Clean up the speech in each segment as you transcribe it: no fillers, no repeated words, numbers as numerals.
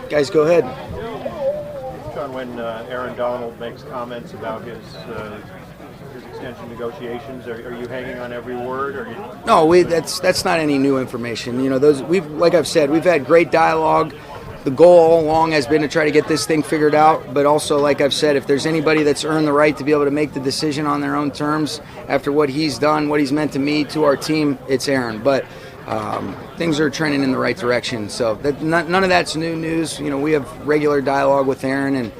Guys, go ahead. Sean, when Aaron Donald makes comments about his extension negotiations, are you hanging on every word? Or No, that's not any new information. You know, like I've said, we've had great dialogue. The goal all along has been to try to get this thing figured out, but also, like I've said, if there's anybody that's earned the right to be able to make the decision on their own terms after what he's done, what he's meant to me, to our team, it's Aaron. But things are trending in the right direction. So none of that's new news. You know, we have regular dialogue with Aaron, and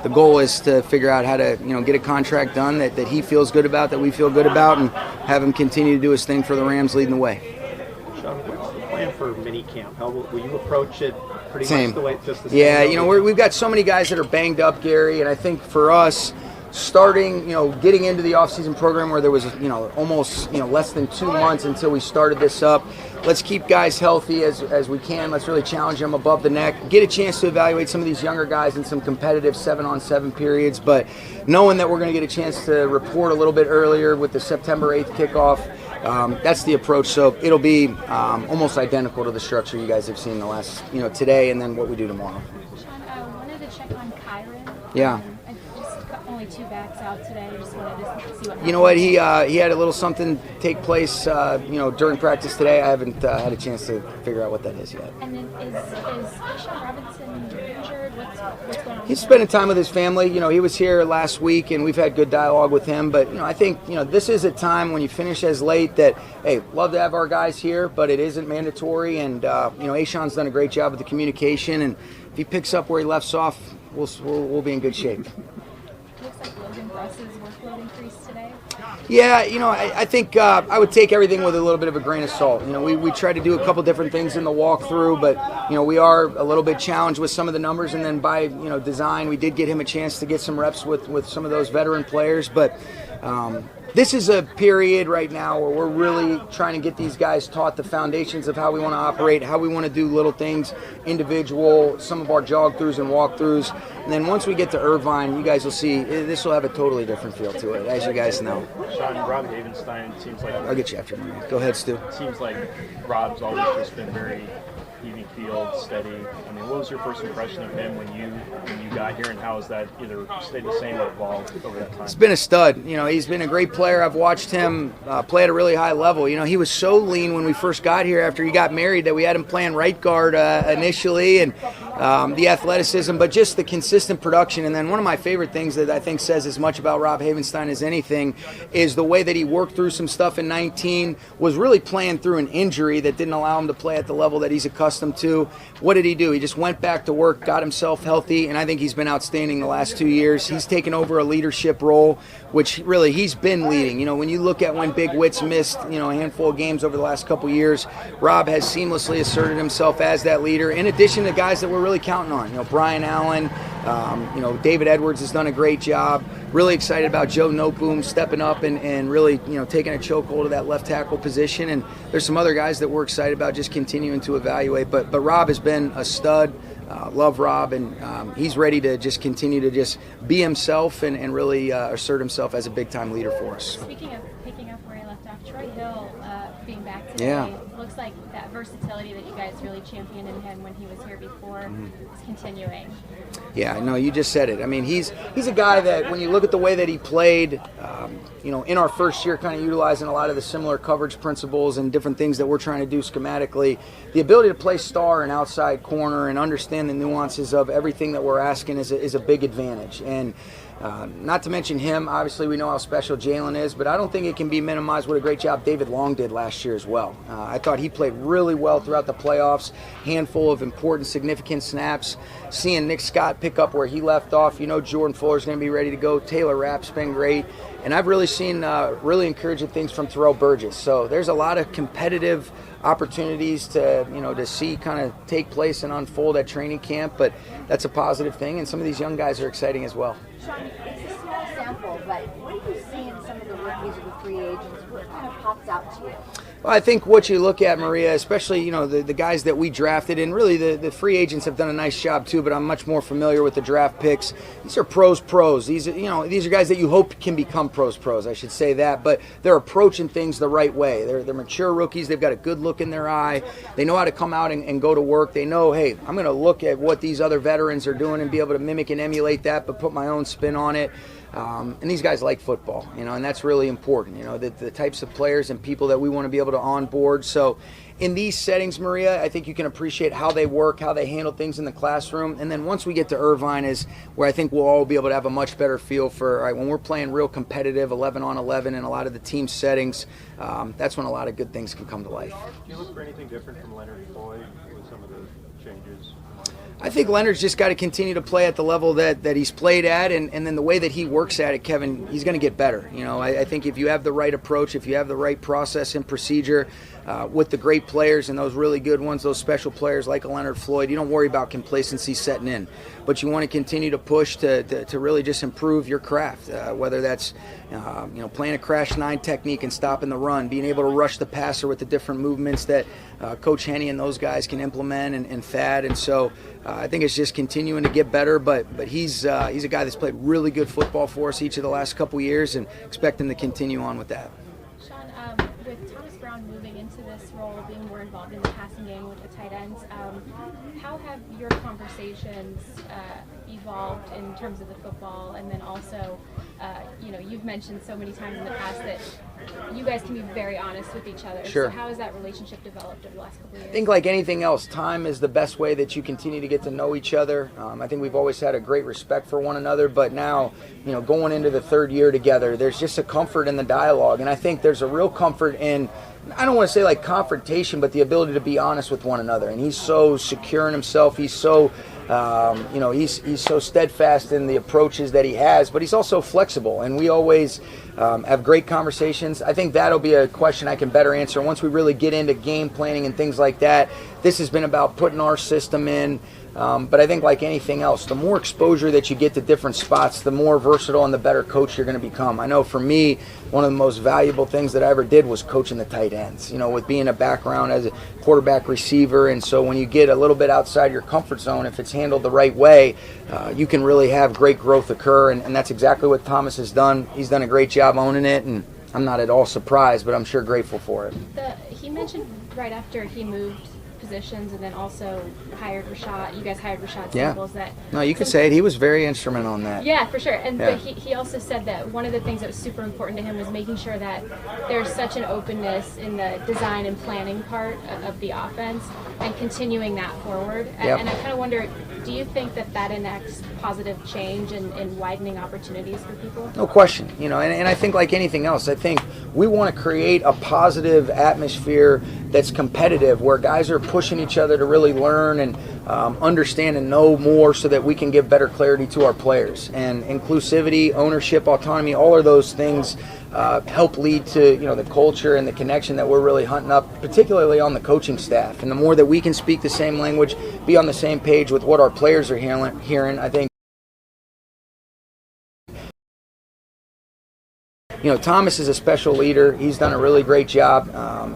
the goal is to figure out how to, get a contract done that he feels good about, that we feel good about, and have him continue to do his thing for the Rams leading the way. Sean, what's the plan for minicamp? How will you approach it? Pretty Same. Much the way, just the same. Yeah, we've got so many guys that are banged up, Gary, and I think for us, starting, getting into the offseason program where there was, almost, less than 2 months until we started this up. Let's keep guys healthy as we can. Let's really challenge them above the neck. Get a chance to evaluate some of these younger guys in some competitive 7-on-7 periods. But knowing that we're going to get a chance to report a little bit earlier with the September 8th kickoff, that's the approach. So it'll be almost identical to the structure you guys have seen the last, today and then what we do tomorrow. Sean, I wanted to check on Kyron. Yeah. Only 2 backs out today. Just wanted to see what happened. You know what? He had a little something take place, during practice today. I haven't had a chance to figure out what that is yet. And then is Sean Robinson injured? What's going on? He's spending time with his family. He was here last week, and we've had good dialogue with him. But, I think, this is a time when you finish as late that, hey, love to have our guys here, but it isn't mandatory. And, Ashawn's done a great job with the communication. And if he picks up where he left off, we'll be in good shape. Looks like Logan Bruss's workload increased today. Yeah, I think I would take everything with a little bit of a grain of salt. We try to do a couple different things in the walkthrough, but, we are a little bit challenged with some of the numbers. And then by, design, we did get him a chance to get some reps with some of those veteran players. But this is a period right now where we're really trying to get these guys taught the foundations of how we want to operate, how we want to do little things, individual, some of our jog-throughs and walkthroughs. And then once we get to Irvine, you guys will see this will have a totally different feel to it, as you guys know. Sean, Rob Havenstein seems like... I'll get you after me. Go ahead, Stu. Seems like Rob's always just been very even field, steady. I mean, what was your first impression of him when you got here, and how has that either stayed the same or evolved over that time? He's been a stud. He's been a great player. I've watched him play at a really high level. He was so lean when we first got here after he got married that we had him playing right guard initially, and the athleticism, but just the consistent production. And then one of my favorite things that I think says as much about Rob Havenstein as anything is the way that he worked through some stuff in 19, was really playing through an injury that didn't allow him to play at the level that he's accustomed to. What did he do? He just went back to work, got himself healthy, and I think he's been outstanding the last 2 years. He's taken over a leadership role, which really he's been leading. When you look at when Big Wits missed, a handful of games over the last couple years, Rob has seamlessly asserted himself as that leader, in addition to guys that we're really counting on. Brian Allen, David Edwards has done a great job. Really excited about Joe Noteboom stepping up and really, taking a chokehold of that left tackle position. And there's some other guys that we're excited about just continuing to evaluate. But Rob has been a stud. Love Rob, and he's ready to just continue to just be himself and really assert himself as a big-time leader for us. Speaking of picking up where he left off, Troy Hill being back today, yeah. Looks like that versatility that you guys really championed in him when he was here before is continuing. Yeah, no, you just said it. I mean, he's a guy that when you look at the way that he played, in our first year, kind of utilizing a lot of the similar coverage principles and different things that we're trying to do schematically, the ability to play star and outside corner and understand the nuances of everything that we're asking is a big advantage. And not to mention him, obviously we know how special Jalen is, but I don't think it can be minimized what a great job David Long did last year as well. I thought he played really well throughout the playoffs, handful of important, significant snaps. Seeing Nick Scott pick up where he left off, Jordan Fuller's going to be ready to go. Taylor Rapp's been great. And I've really seen really encouraging things from Terrell Burgess. So there's a lot of competitive opportunities to see kind of take place and unfold at training camp, but that's a positive thing, and some of these young guys are exciting as well. Sean, it's a small sample, but what do you see in some of the rookies these are the free agents. What kind of pops out to you? Well, I think what you look at, Maria, especially the guys that we drafted, and really the free agents have done a nice job too. But I'm much more familiar with the draft picks. These are pros. These are guys that you hope can become pros. I should say that. But they're approaching things the right way. They're mature rookies. They've got a good look in their eye. They know how to come out and go to work. They know, hey, I'm going to look at what these other veterans are doing and be able to mimic and emulate that, but put my own spin on it. And these guys like football, and that's really important, the types of players and people that we want to be able to onboard. So in these settings, Maria, I think you can appreciate how they work, how they handle things in the classroom. And then once we get to Irvine is where I think we'll all be able to have a much better feel for, all right, when we're playing real competitive 11 on 11 in a lot of the team settings, that's when a lot of good things can come to life. Do you look for anything different from Leonard Floyd with some of the changes? I think Leonard's just got to continue to play at the level that he's played at, and then the way that he works at it, Kevin, he's going to get better. I think if you have the right approach, if you have the right process and procedure with the great players and those really good ones, those special players like a Leonard Floyd, you don't worry about complacency setting in. But you want to continue to push to really just improve your craft, whether that's playing a crash 9 technique and stopping the run, being able to rush the passer with the different movements that Coach Henney and those guys can implement and Thad. And so I think it's just continuing to get better. But he's a guy that's played really good football for us each of the last couple years, and expect him to continue on with that. Sean, with Thomas Brown moving into this role, being more involved in the passing game with the tight ends, how have your conversations evolved in terms of the football? And then also, you've mentioned so many times in the past that you guys can be very honest with each other. Sure. So how has that relationship developed over the last couple of years? I think like anything else, time is the best way that you continue to get to know each other. I think we've always had a great respect for one another, but now, going into the 3rd year together, there's just a comfort in the dialogue. And I think there's a real comfort in, I don't want to say like confrontation, but the ability to be honest with one another. And he's so secure in himself. He's so he's so steadfast in the approaches that he has, but he's also flexible, and we always have great conversations. I think that'll be a question I can better answer once we really get into game planning and things like that. This has been about putting our system in, but I think like anything else, the more exposure that you get to different spots, the more versatile and the better coach you're going to become. I know for me, one of the most valuable things that I ever did was coaching the tight ends, with being a background as a quarterback receiver. And so when you get a little bit outside your comfort zone, if it's handled the right way, you can really have great growth occur. And that's exactly what Thomas has done. He's done a great job owning it, and I'm not at all surprised, but I'm sure grateful for it. He mentioned right after he moved positions and then also hired Rashad. You guys hired Rashad Samples. Yeah. No, you could say it. He was very instrumental in that. Yeah, for sure. And but he also said that one of the things that was super important to him was making sure that there's such an openness in the design and planning part of the offense and continuing that forward. And I kind of wonder, do you think that enacts positive change and widening opportunities for people? No question. And I think like anything else, I think we want to create a positive atmosphere that's competitive, where guys are pushing each other to really learn and understand and know more so that we can give better clarity to our players. And inclusivity, ownership, autonomy, all of those things help lead to the culture and the connection that we're really hunting up, particularly on the coaching staff. And the more that we can speak the same language, be on the same page with what our players are hearing, I think Thomas is a special leader. He's done a really great job.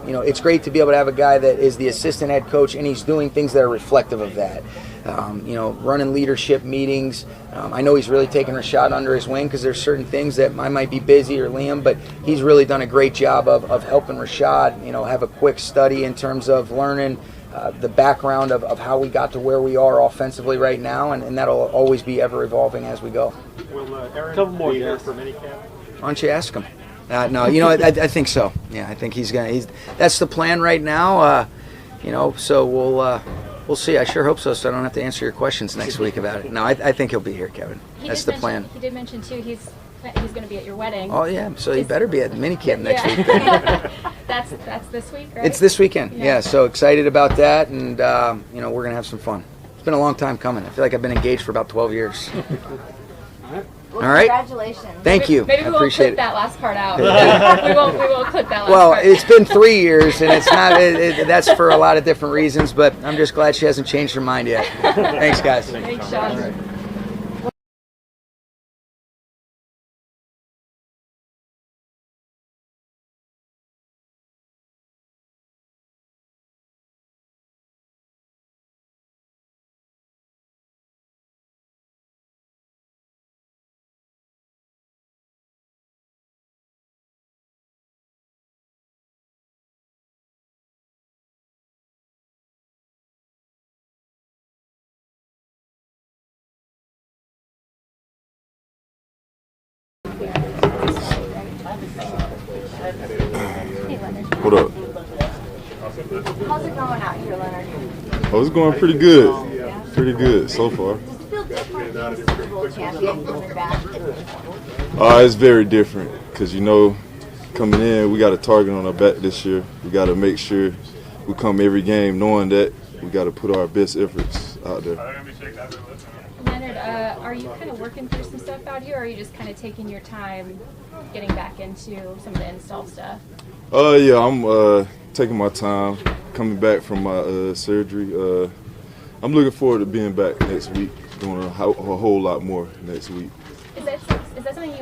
It's great to be able to have a guy that is the assistant head coach, and he's doing things that are reflective of that. Running leadership meetings. I know he's really taken Rashad under his wing because there's certain things that I might be busy, or Liam, but he's really done a great job of helping Rashad, have a quick study in terms of learning the background of how we got to where we are offensively right now, and that'll always be ever evolving as we go. Will Aaron be here for minicamp? Why don't you ask him? No, I think so. Yeah, I think that's the plan right now. So we'll see. I sure hope so I don't have to answer your questions next week about it. No, I think he'll be here, Kevin. That's the plan. He did mention, too, he's going to be at your wedding. Oh, yeah, so he better be at the minicamp next week. That's this week, right? It's this weekend, yeah, so excited about that, and we're going to have some fun. It's been a long time coming. I feel like I've been engaged for about 12 years. Well, all right. Congratulations. Thank you. Maybe we won't appreciate clip it. that last part out. we won't clip that last part. Well, it's been 3 years, and it's not. That's for a lot of different reasons, but I'm just glad she hasn't changed her mind yet. Thanks, guys. Thanks, Sean. Hey, Leonard. What up? How's it going out here, Leonard? Oh, it's going pretty good. Pretty good so far. Does it feel different being Super Bowl champion coming back? It's very different because, coming in, we got a target on our back this year. We got to make sure we come every game knowing that we got to put our best efforts out there. Leonard, are you kind of working through some stuff out here, or are you just kind of taking your time getting back into some of the install stuff? Yeah, I'm taking my time coming back from my surgery. I'm looking forward to being back next week, doing a whole lot more next week. Is that something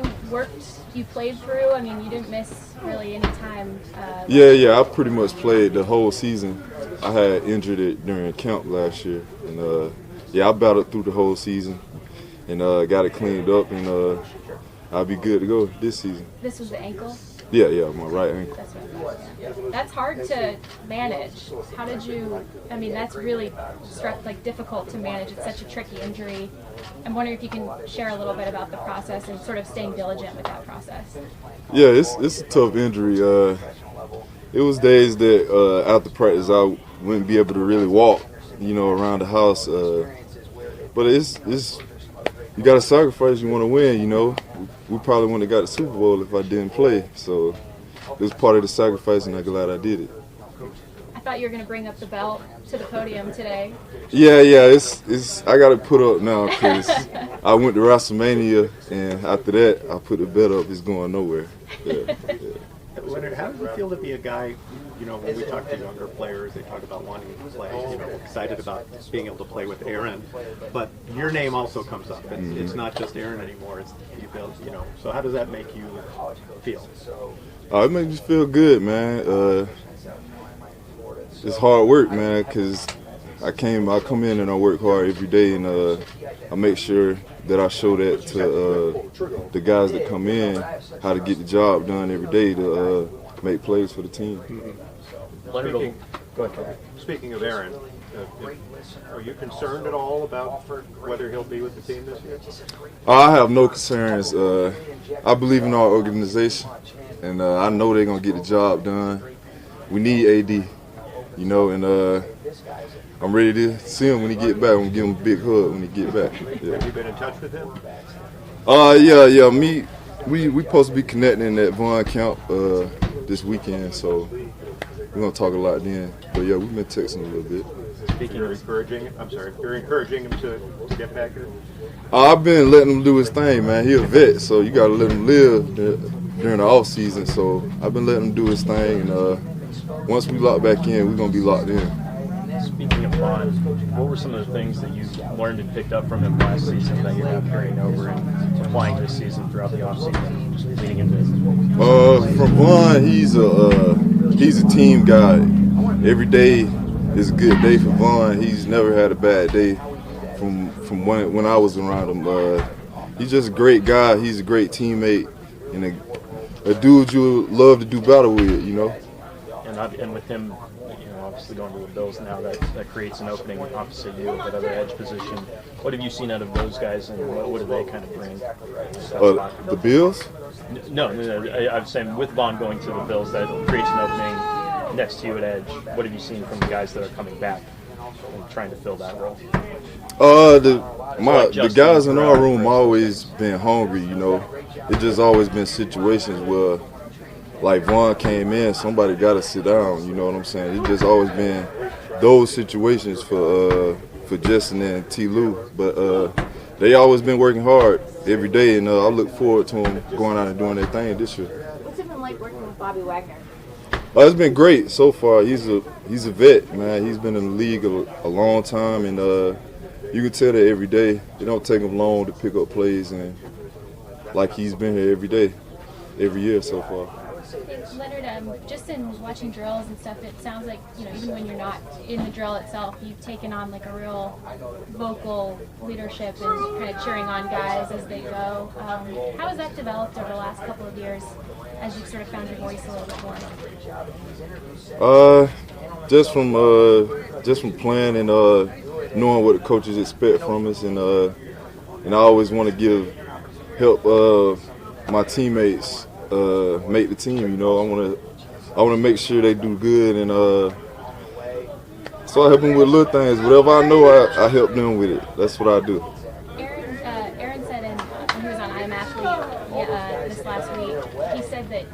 you played through? I mean, you didn't miss really any time. Yeah, I pretty much played the whole season. I had injured it during camp last year, and I battled through the whole season and got it cleaned up, and I'll be good to go this season. This was the ankle? Yeah, my right ankle. That's what I thought, yeah. That's hard to manage. How did you, that's really difficult to manage. It's such a tricky injury. I'm wondering if you can share a little bit about the process and sort of staying diligent with that process. Yeah, it's a tough injury. It was days that after practice I wouldn't be able to really walk, around the house. But it's you got to sacrifice. You want to win. We probably wouldn't have got the Super Bowl if I didn't play. So it was part of the sacrifice, and I'm glad I did it. I thought you were going to bring up the belt to the podium today. Yeah. It's I got to put up now because I went to WrestleMania, and after that I put the belt up. It's going nowhere. Yeah. Leonard, how does it feel to be a guy, when we talk to younger players, they talk about wanting to play, excited about being able to play with Aaron, but your name also comes up. It's not just Aaron anymore. It's you build, So how does that make you feel? It makes me feel good, man. It's hard work, man, because I come in and I work hard every day, and I make sure that I show that to the guys that come in, how to get the job done every day to make plays for the team. Leonard, go ahead. Speaking of Aaron, are you concerned at all about whether he'll be with the team this year? I have no concerns. I believe in our organization, and I know they're going to get the job done. We need AD, and I'm ready to see him when he get back. I'm gonna give him a big hug when he get back. Yeah. Have you been in touch with him? Yeah. We supposed to be connecting at Vaughn camp this weekend, so we're gonna talk a lot then. But yeah, we've been texting a little bit. Speaking of you're encouraging him to get back here? I've been letting him do his thing, man. He's a vet, so you gotta let him live during the off season. So I've been letting him do his thing, and once we lock back in, we're gonna be locked in. Speaking of Vaughn, what were some of the things that you learned and picked up from him last season that you're now carrying over and applying this season throughout the offseason, just leading into this? From Vaughn, he's a team guy. Every day is a good day for Vaughn. He's never had a bad day from when I was around him. He's just a great guy. He's a great teammate and a dude you love to do battle with, And with him, obviously going to the Bills now, that creates an opening opposite you at that other edge position. What have you seen out of those guys, and what do they kind of bring? The Bills? No. I'm saying with Vaughn going to the Bills, that creates an opening next to you at edge. What have you seen from the guys that are coming back and trying to fill that role? The guys in our room always been hungry. It just always been situations where, like, Vaughn came in, somebody got to sit down, you know what I'm saying? It's just always been those situations for Justin and T. Lou. But they always been working hard every day, and I look forward to them going out and doing their thing this year. What's it been like working with Bobby Wagner? It's been great so far. He's a vet, man. He's been in the league a long time, and you can tell that every day. It don't take him long to pick up plays, and like he's been here every day, every year so far. Leonard, just in watching drills and stuff, it sounds like, even when you're not in the drill itself, you've taken on like a real vocal leadership and kind of cheering on guys as they go. How has that developed over the last couple of years as you've sort of found your voice a little bit more? Just from playing and knowing what the coaches expect from us, and I always want to help my teammates make the team. You know, I want to make sure they do good, and so I help them with little things. Whatever I know, I help them with it. That's what I do. Aaron said when he was on I'm Athlete this last week, he said that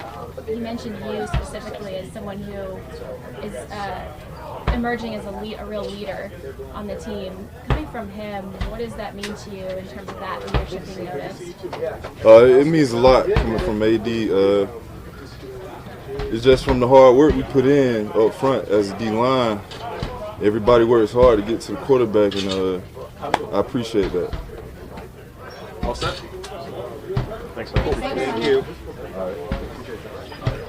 he mentioned you specifically as someone who is emerging as a real leader on the team. Coming from him, what does that mean to you in terms of that leadership being noticed? It means a lot coming from AD. It's just from the hard work we put in up front as a D-line. Everybody works hard to get to the quarterback, and I appreciate that. All set? Thanks, man. Thank you. All right.